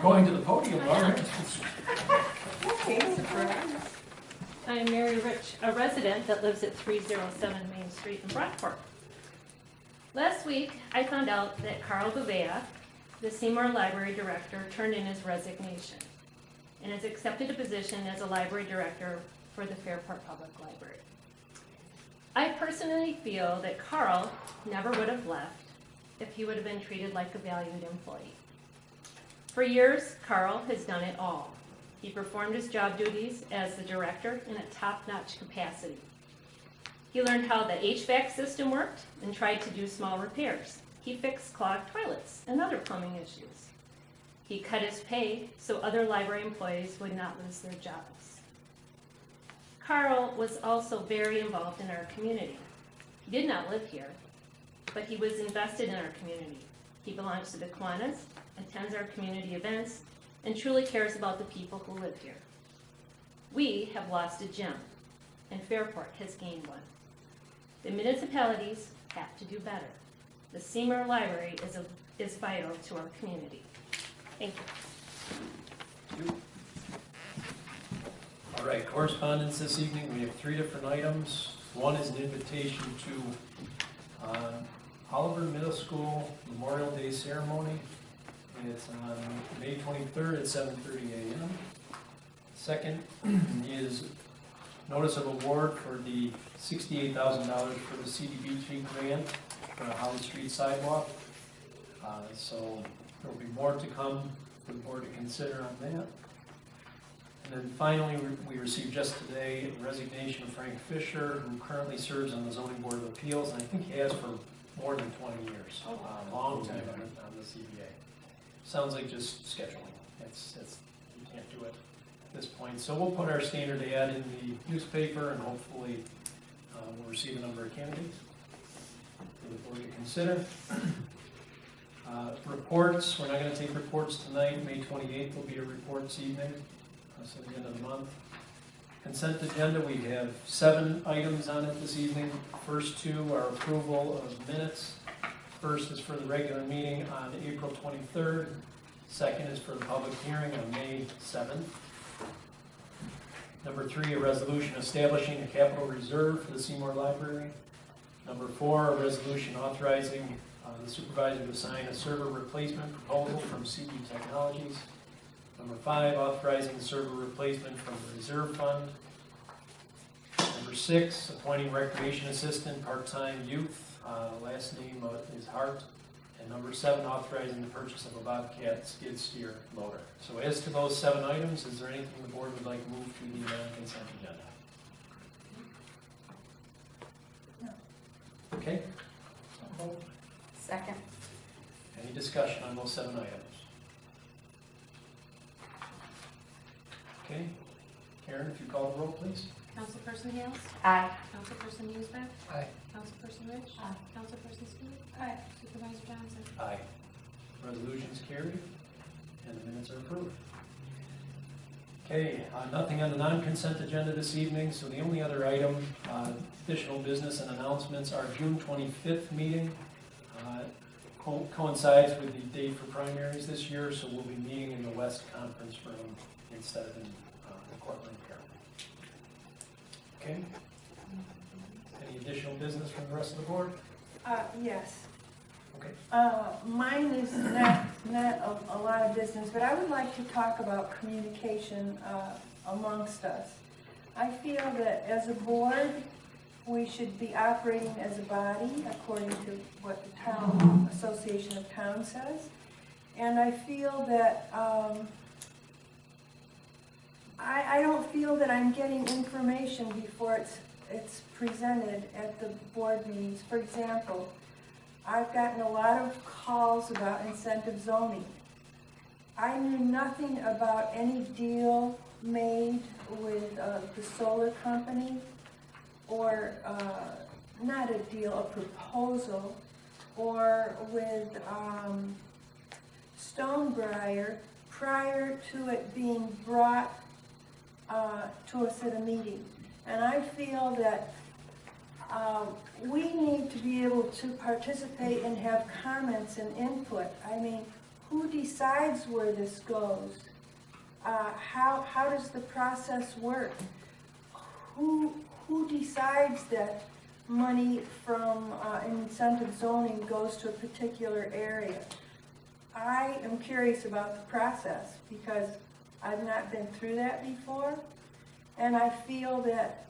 going to the podium, all right. I am Mary Rich, a resident that lives at 307 Main Street in Brockport. Last week, I found out that Carl Gouveia, the Seymour Library Director, turned in his resignation and has accepted a position as a library director for the Fairport Public Library. I personally feel that Carl never would have left if he would have been treated like a valued employee. For years, Carl has done it all. He performed his job duties as the director in a top-notch capacity. He learned how the HVAC system worked and tried to do small repairs. He fixed clogged toilets and other plumbing issues. He cut his pay so other library employees would not lose their jobs. Carl was also very involved in our community. He did not live here, but he was invested in our community. He belongs to the Kiwanis, attends our community events, and truly cares about the people who live here. We have lost a gem, and Fairport has gained one. The municipalities have to do better. The Seymour Library is vital to our community. Thank you. All right, correspondence this evening. We have 3 different items. One is an invitation to Oliver Middle School Memorial Day Ceremony. It's on May 23rd at 7:30 a.m. Second is notice of award for the $68,000 for the CDBG grant for the Holly Street sidewalk. So there will be more to come for the board to consider on that. And then finally, we received just today a resignation of Frank Fisher, who currently serves on the Zoning Board of Appeals, and I think he has for more than 20 years, a long time on the CBA. Sounds like just scheduling. You can't do it at this point. So we'll put our standard ad in the newspaper, and hopefully we'll receive a number of candidates for the board to consider. Reports, we're not going to take reports tonight. May 28th will be a reports evening, so the end of the month. Consent agenda, we have 7 items on it this evening. First 2 are approval of minutes. First is for the regular meeting on April 23rd. Second is for the public hearing on May 7th. Number 3, a resolution establishing a capital reserve for the Seymour Library. Number 4, a resolution authorizing the supervisor to sign a server replacement proposal from CB Technologies. Number 5, authorizing the server replacement from the reserve fund. Number 6, appointing recreation assistant, part-time youth. Last name is Hart. And number 7, authorizing the purchase of a Bobcat skid steer loader. So as to those 7 items, is there anything the board would like moved to the non-consent agenda? No. Okay. Second. Any discussion on those 7 items? Okay. Karen, if you call the roll, please. Councilperson Hales? Aye. Councilperson Newsbeck? Aye. Councilperson Rich? Aye. Councilperson Stewart? Aye. Supervisor Johnson? Aye. Resolution's carried, and the minutes are approved. Okay, nothing on the non-consent agenda this evening, so the only other item, additional business and announcements, our June 25th meeting coincides with the date for primaries this year, so we'll be meeting in the West Conference Room instead of in the courtroom here. Okay. Any additional business from the rest of the board? Yes. Okay. Mine is not a lot of business, but I would like to talk about communication amongst us. I feel that as a board, we should be operating as a body according to what the Town Association of Towns says. And I feel that I don't feel that I'm getting information before it's presented at the board meetings. For example, I've gotten a lot of calls about incentive zoning. I knew nothing about any deal made with the solar company, or not a deal, a proposal, or with Stonebriar prior to it being brought to us at a meeting. And I feel that we need to be able to participate and have comments and input. I mean, who decides where this goes? How does the process work? Who decides that money from incentive zoning goes to a particular area? I am curious about the process because I've not been through that before, and I feel that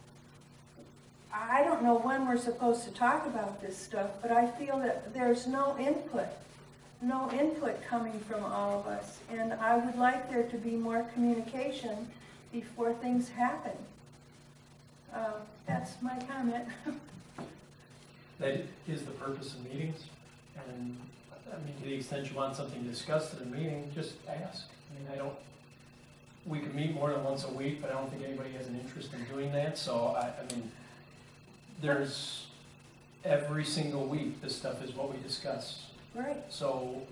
I don't know when we're supposed to talk about this stuff, but I feel that there's no input coming from all of us, and I would like there to be more communication before things happen. That's my comment. That is the purpose of meetings, and I mean, to the extent you want something discussed at a meeting, just ask. I mean, we could meet more than once a week, but I don't think anybody has an interest in doing that, so I mean, there's, every single week, this stuff is what we discuss. Right. So,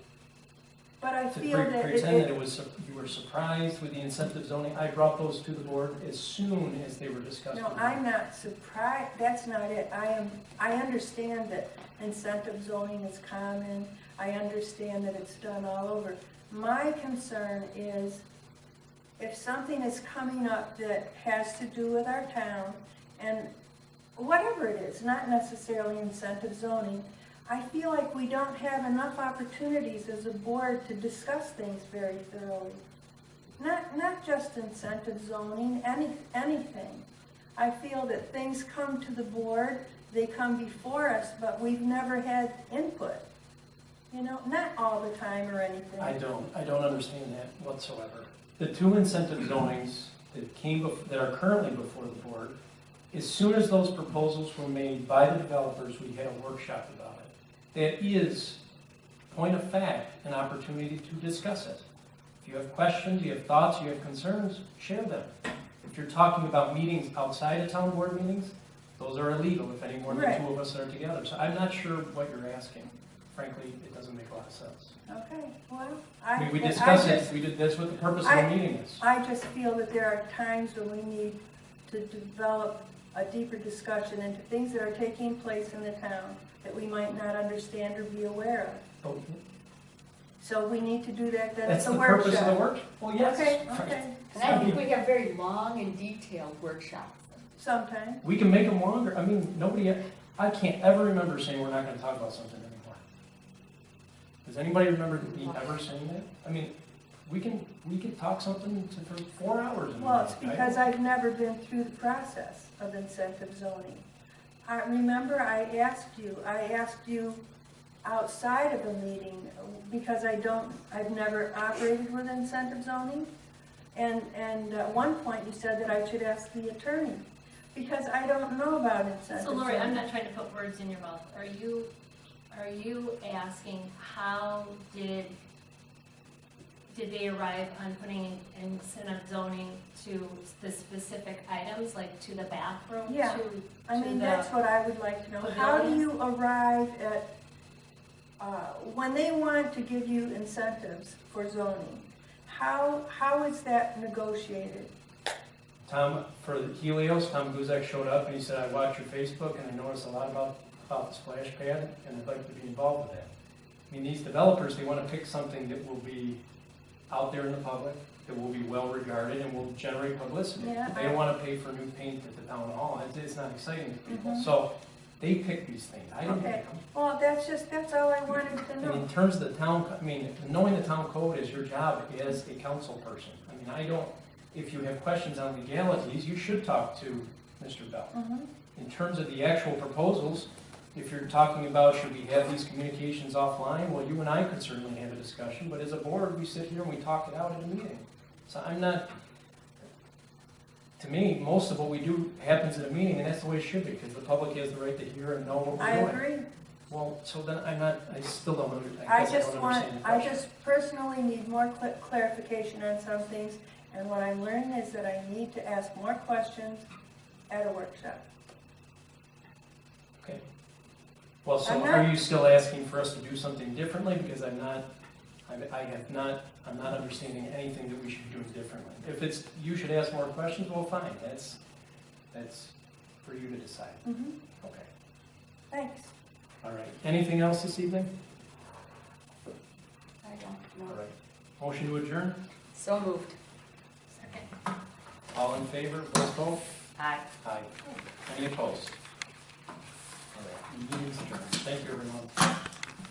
but I to feel that pretend that you were surprised with the incentive zoning, I brought those to the board as soon as they were discussed. No, I'm not surprised, that's not it. I understand that incentive zoning is common, I understand that it's done all over. My concern is if something is coming up that has to do with our town, and whatever it is, not necessarily incentive zoning, I feel like we don't have enough opportunities as a board to discuss things very thoroughly. Not just incentive zoning, anything. I feel that things come to the board, they come before us, but we've never had input. You know, not all the time or anything. I don't understand that whatsoever. The two incentive zonings that are currently before the board, as soon as those proposals were made by the developers, we had a workshop about it. That is, point of fact, an opportunity to discuss it. If you have questions, you have thoughts, you have concerns, share them. If you're talking about meetings outside of town board meetings, those are illegal if any more than Right. two of us are together. So I'm not sure what you're asking. Frankly, it doesn't make a lot of sense. Okay, well, We discuss it, that's what the purpose of the meeting is. I just feel that there are times when we need to develop a deeper discussion into things that are taking place in the town that we might not understand or be aware of. But So we need to do that then at that's the the workshop. purpose of the work? Well, yes. Okay, And I think we have very long and detailed workshops. sometime. We can make them longer. I mean, I can't ever remember saying we're not going to talk about something anymore. Does anybody remember me ever saying that? I mean, we could talk something for 4 hours. Well, it's because I've never been through the process of incentive zoning. I remember I asked you outside of a meeting, because I've never operated with incentive zoning. And at one point you said that I should ask the attorney, because I don't know about incentive So Lori, zoning. I'm not trying to put words in your mouth. Are you asking how did they arrive on putting incentive zoning to the specific items, like to the bathroom? Yeah. I mean, that's what I would like to know. pavilion? How do you arrive at, when they want to give you incentives for zoning, how is that negotiated? Tom, for the Helios, Tom Guzek showed up and he said, I watch your Facebook and I noticed a lot about the splash pad and I'd like to be involved with that. I mean, these developers, they want to pick something that will be out there in the public, that will be well regarded and will generate publicity. Yeah. They don't want to pay for new paint at the town hall. It's not exciting to people. Mhm. So they pick these things. I don't Okay. pick them. Well, that's all I wanted to And know. in terms of the town, I mean, knowing the town code is your job as a council person. I mean, if you have questions on legalities, you should talk to Mr. Bell. Mhm. In terms of the actual proposals, if you're talking about should we have these communications offline, well, you and I could certainly have a discussion, but as a board, we sit here and we talk it out at a meeting. So to me, most of what we do happens at a meeting, and that's the way it should be, because the public has the right to hear and know what we're I doing. agree. Well, so then I still don't understand. I I just personally need more clarification on some things, and what I'm learning is that I need to ask more questions at a workshop. Okay. Well, so I'm are not- you still asking for us to do something differently? Because I'm not understanding anything that we should be doing differently. If it's, you should ask more questions, well, fine, that's for you to decide. Mm-hmm. Okay, Thanks. all right. Anything else this evening? I don't All know. right. Motion to adjourn? So moved. Second. All in favor, voice vote? Aye. Aye. Any opposed? All right, meeting's adjourned. Thank you, everyone.